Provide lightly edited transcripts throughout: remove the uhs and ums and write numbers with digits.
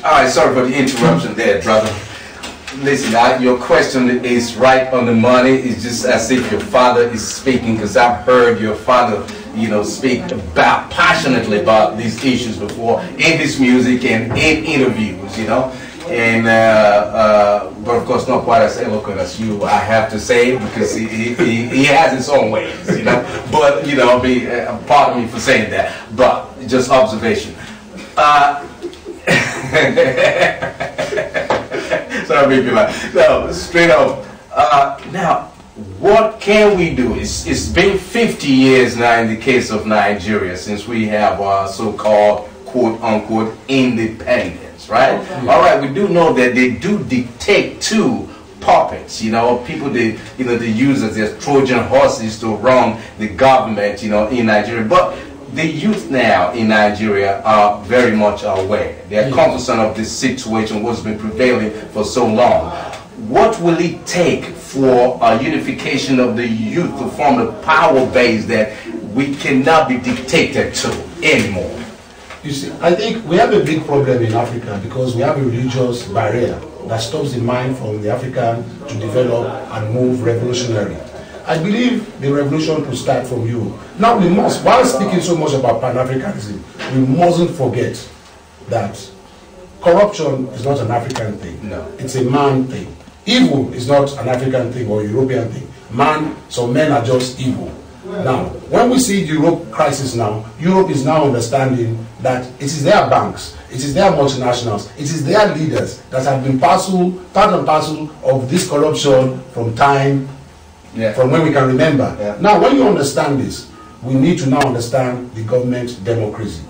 All right, sorry for the interruption there, brother. Listen, your question is right on the money. It's just as if your father is speaking, because I've heard your father, you know, speak passionately about these issues before in his music and in interviews, you know. And but of course not quite as eloquent as you, I have to say, because he has his own ways, you know. But you know, pardon me for saying that, but just observation. Sorry, people. No, straight up. Now, what can we do? It's been 50 years now in the case of Nigeria since we have our so-called quote-unquote independence, right? Okay. All right, we do know that they do dictate to puppets, you know, people they use as their Trojan horses to run the government, you know, in Nigeria. But the youth now in Nigeria are very much aware. They are cognizant of this situation, what's been prevailing for so long. What will it take for a unification of the youth to form a power base that we cannot be dictated to anymore? You see, I think we have a big problem in Africa because we have a religious barrier that stops the mind from the African to develop and move revolutionary. I believe the revolution will start from you. Now we must, while speaking so much about Pan-Africanism, we mustn't forget that corruption is not an African thing. No. It's a man thing. Evil is not an African thing or European thing. Some men are just evil. Now, when we see the Europe crisis now, Europe is now understanding that it is their banks, it is their multinationals, it is their leaders that have been part and parcel of this corruption from time. Yeah. From when we can remember. Yeah. Now, when you understand this, we need to now understand the government democracy.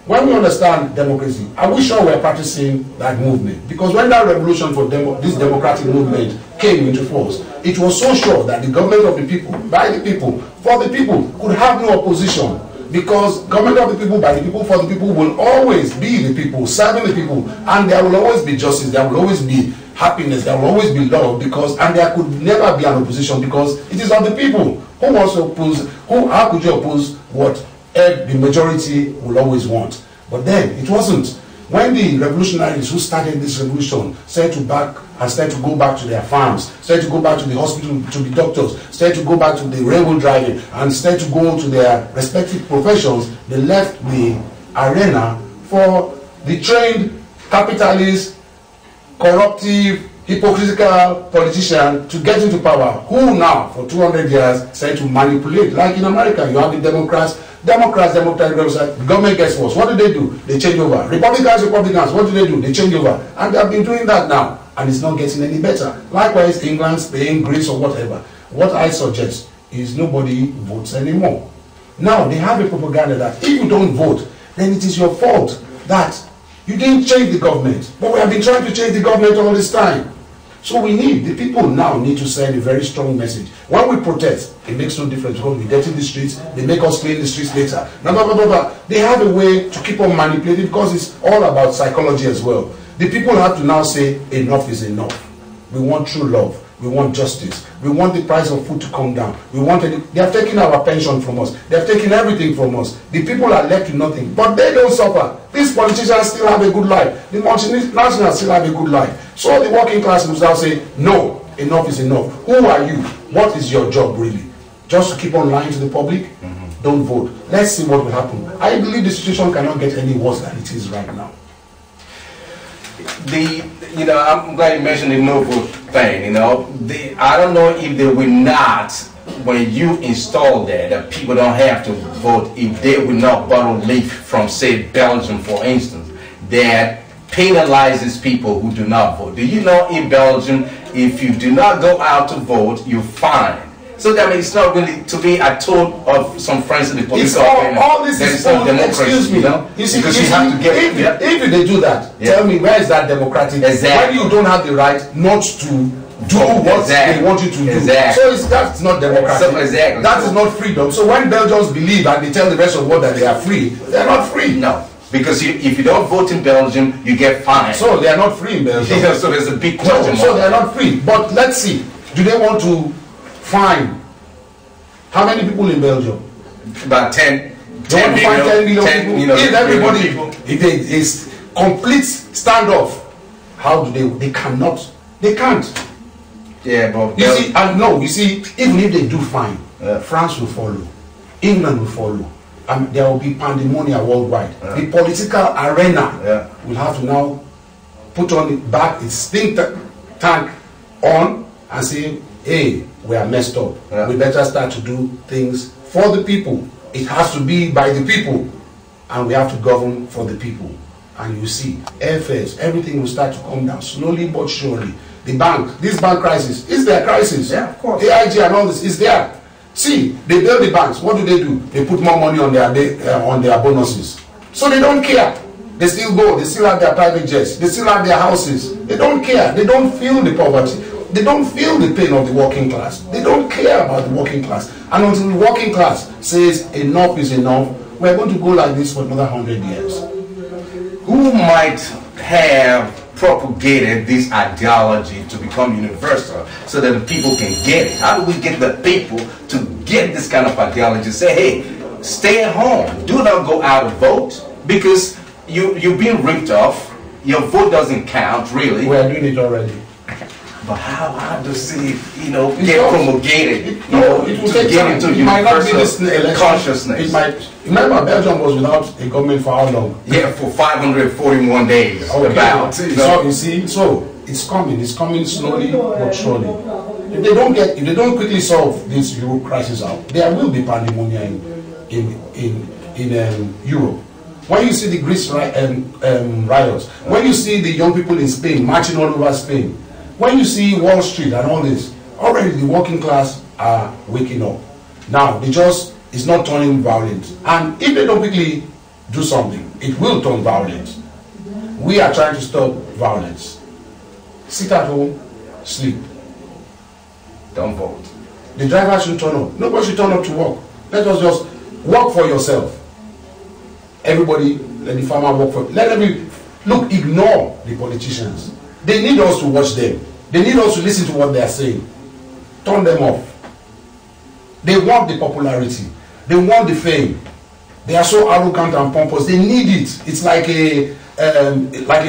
When we understand democracy, are we sure we're practicing that movement? Because when that revolution for this democratic movement came into force, it was so sure that the government of the people, by the people, for the people, could have no opposition. Because government of the people, by the people, for the people will always be the people, serving the people, and there will always be justice, there will always be happiness, there will always be love, because, and there could never be an opposition because it is of the people. Who wants to oppose, how could you oppose what the majority will always want? But then it wasn't. When the revolutionaries who started this revolution started to go back to their farms, started to go back to the hospital, to the doctors, started to go back to the railway driving, and started to go to their respective professions, they left the arena for the trained capitalist, corruptive, hypocritical politician to get into power, who now for 200 years started to manipulate. Like in America, you have the Democratic the government gets worse. What do? They change over. Republicans, what do? They change over. And they have been doing that now, and it's not getting any better. Likewise, England, Spain, Greece, or whatever. What I suggest is nobody votes anymore. Now, they have a propaganda that if you don't vote, then it is your fault that you didn't change the government. But we have been trying to change the government all this time. So the people now need to send a very strong message. When we protest, it makes no difference because we dirty the streets, they make us clean the streets later. Blah, blah, blah, blah, blah. They have a way to keep on manipulating because it's all about psychology as well. The people have to now say, enough is enough. We want true love. We want justice. We want the price of food to come down. We want they have taken our pension from us. They have taken everything from us. The people are left with nothing. But they don't suffer. These politicians still have a good life. The multinationals still have a good life. So the working class must now say, no, enough is enough. Who are you? What is your job really? Just to keep on lying to the public? Mm-hmm. Don't vote. Let's see what will happen. I believe the situation cannot get any worse than it is right now. I'm glad you mentioned the no vote thing. I don't know if they will not, when you install that people don't have to vote, if they will not borrow leaf from, say, Belgium, for instance, that penalizes people who do not vote. Do you know in Belgium, if you do not go out to vote, you're fined? So that means it's not really, to me, I told of some friends in the police all this is excuse me, you see, because you have to get if they do that, tell me, where is that democratic? Exactly. When you don't have the right not to do what they want you to do. So that's not democratic. Exactly. That is not freedom. So when Belgians believe and they tell the rest of the world that they are free, they are not free. No. Because if you don't vote in Belgium, you get fined. So they are not free in Belgium. So there's a big question. So they are not free. But let's see, do they want to fine how many people in Belgium? About 10 million people. If everybody, if complete standoff. How do they? They cannot. They can't. Yeah, but you see, and no, you see, even if they do fine, France will follow, England will follow, and there will be pandemonium worldwide. The political arena will have to now put on back its think tank on and say, hey, we are messed up. We better start to do things for the people. It has to be by the people, and we have to govern for the people. And you see, airfares, everything will start to come down slowly but surely. The bank, this bank crisis, is their crisis. Yeah, of course. AIG and all this is there. See, they bail the banks. What do? They put more money on their bonuses. So they don't care. They still go. They still have their private jets. They still have their houses. They don't care. They don't feel the poverty. They don't feel the pain of the working class. They don't care about the working class. And until the working class says enough is enough, we're going to go like this for another 100 years. Who might have propagated this ideology to become universal so that the people can get it? How do we get the people to get this kind of ideology? Say, hey, stay at home. Do not go out and vote because you're being ripped off. Your vote doesn't count, really. We are doing it already. But how does it, get promulgated? It will take time. Into it might not be this election. Consciousness. It might. Remember, Belgium was without a government for how long? Yeah, for 541 days. Okay. About. So you see, so it's coming. It's coming slowly but surely. If they don't quickly solve this Euro crisis out, there will be pandemonium in Europe. When you see the Greece riots, when you see the young people in Spain marching all over Spain, when you see Wall Street and all this, already the working class are waking up. Now, it's not turning violent. And if they don't quickly do something, it will turn violent. We are trying to stop violence. Sit at home, sleep. Don't vote. The driver should turn up. Nobody should turn up to work. Let us just work for yourself. Everybody, let the farmer work for. Look, ignore the politicians. They need us to watch them. They need us to listen to what they are saying. Turn them off. They want the popularity. They want the fame. They are so arrogant and pompous. They need it. It's like a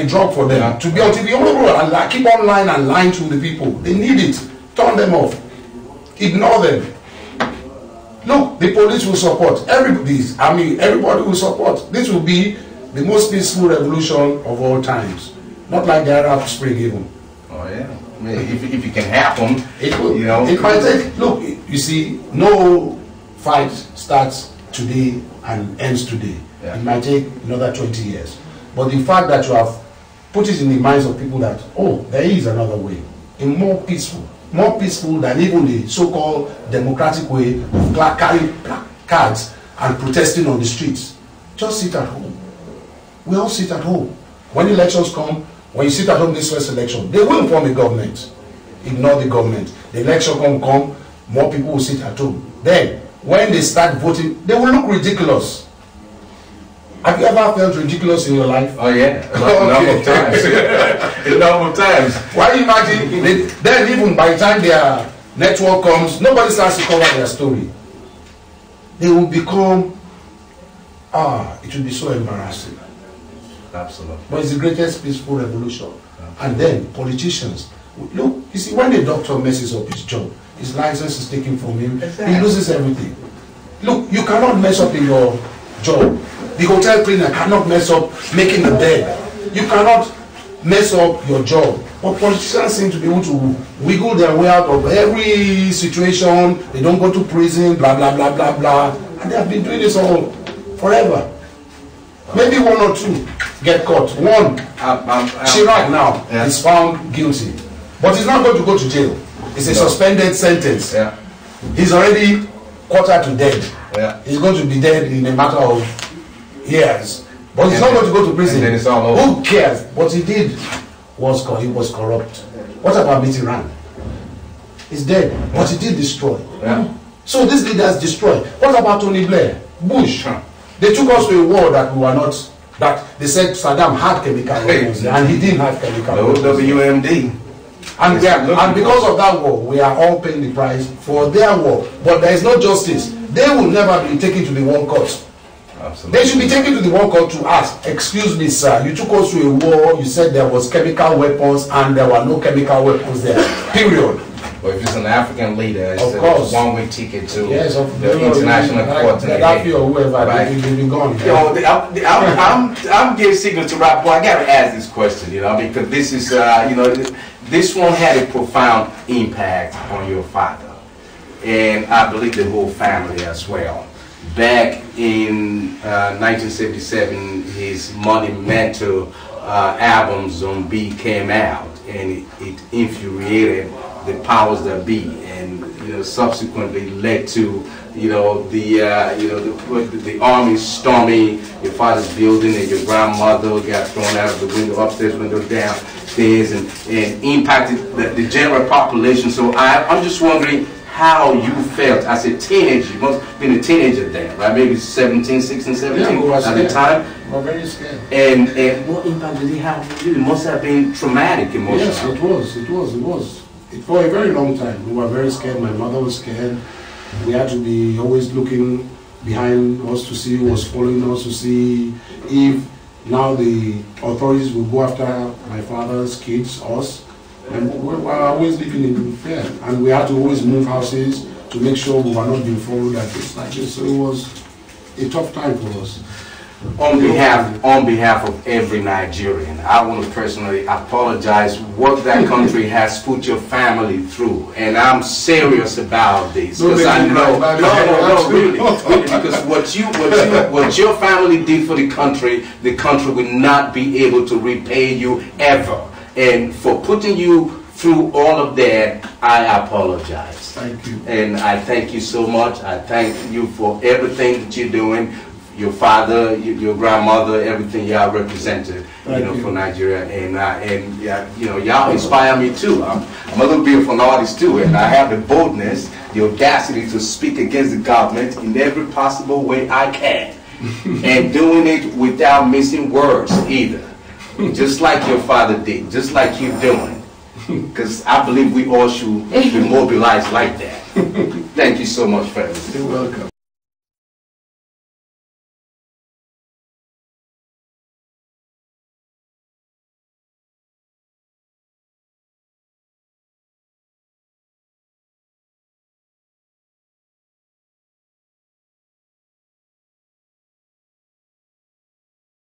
drug for them. To be on TV, and keep on lying and lying to the people. They need it. Turn them off. Ignore them. Look, the police will support. Everybody will support. This will be the most peaceful revolution of all times. Not like the Arab Spring even. Oh yeah. I mean, if it can happen, it will. It might take. Look, you see, no fight starts today and ends today. Yeah. It might take another 20 years. But the fact that you have put it in the minds of people that, oh, there is another way, a more peaceful than even the so-called democratic way of carrying cards and protesting on the streets. Just sit at home. We all sit at home. When elections come, when you sit at home this first election, they will form a government. Ignore the government. The election come, more people will sit at home. Then, when they start voting, they will look ridiculous. Have you ever felt ridiculous in your life? Oh yeah, a number of times. A number of times. Why imagine, then even by the time their network comes, nobody starts to cover their story. They will become, it will be so embarrassing. Absolutely. But it's the greatest peaceful revolution. And then politicians, look, you see, when the doctor messes up his job, his license is taken from him, he loses everything. Look, you cannot mess up in your job. The hotel cleaner cannot mess up making the bed. You cannot mess up your job. But politicians seem to be able to wiggle their way out of every situation. They don't go to prison, blah, blah, blah, blah, blah. And they have been doing this all forever. Maybe one or two get caught. One, Chirac now is found guilty. But he's not going to go to jail. It's a suspended sentence. Yeah. He's already quarter to dead. Yeah. He's going to be dead in a matter of years. But he's not going to go to prison. And then it's all over. Who cares? What he did was he was corrupt. What about Mitterrand? He's dead. But he did destroy. Yeah. So these leaders destroy. What about Tony Blair? Bush? They took us to a war that we were not, that they said Saddam had chemical weapons and he didn't have chemical weapons. WMD. And because of that war, we are all paying the price for their war. But there is no justice. They will never be taken to the World Court. Absolutely. They should be taken to the World Cup to ask, excuse me sir, you took us to a war, you said there was chemical weapons and there were no chemical weapons there, period. Well, if it's an African leader, it's course. a one-way ticket to Yes, the international court. Gaddafi or whoever, right? They've been gone. You know, I'm getting signals to wrap. Well, I got to ask this question, you know, because this is, you know, this one had a profound impact on your father, and I believe the whole family as well. Back in 1977, his Monumental album Zone B came out, and it infuriated the powers that be, and you know, subsequently led to the army storming your father's building, and your grandmother got thrown out of the window, upstairs window, downstairs, and impacted the general population. So I'm just wondering how you felt as a teenager. You must have been a teenager then, right? Maybe 17, 16, 17 at the time. We were very scared. And what impact did it have on you? It must have been traumatic emotionally. Yes, it was. For a very long time, we were very scared. My mother was scared. We had to be always looking behind us to see who was following us, to see if now the authorities will go after my father's kids, us. And we were always living in fear. And we had to always move houses to make sure we were not being followed like this. So it was a tough time for us. On behalf of every Nigerian, I want to personally apologize what that country has put your family through, and I'm serious about this because I know, really, because what your family did for the country will not be able to repay you ever, and for putting you through all of that, I apologize. Thank you. And I thank you so much. I thank you for everything that you're doing. Your father, your grandmother, everything y'all represented, for Nigeria, and y'all inspire me too. I'm a little bit of an artist too, and I have the boldness, the audacity to speak against the government in every possible way I can, and doing it without missing words either, just like your father did, just like you're doing, because I believe we all should be mobilized like that. Thank you so much, friends. You're welcome.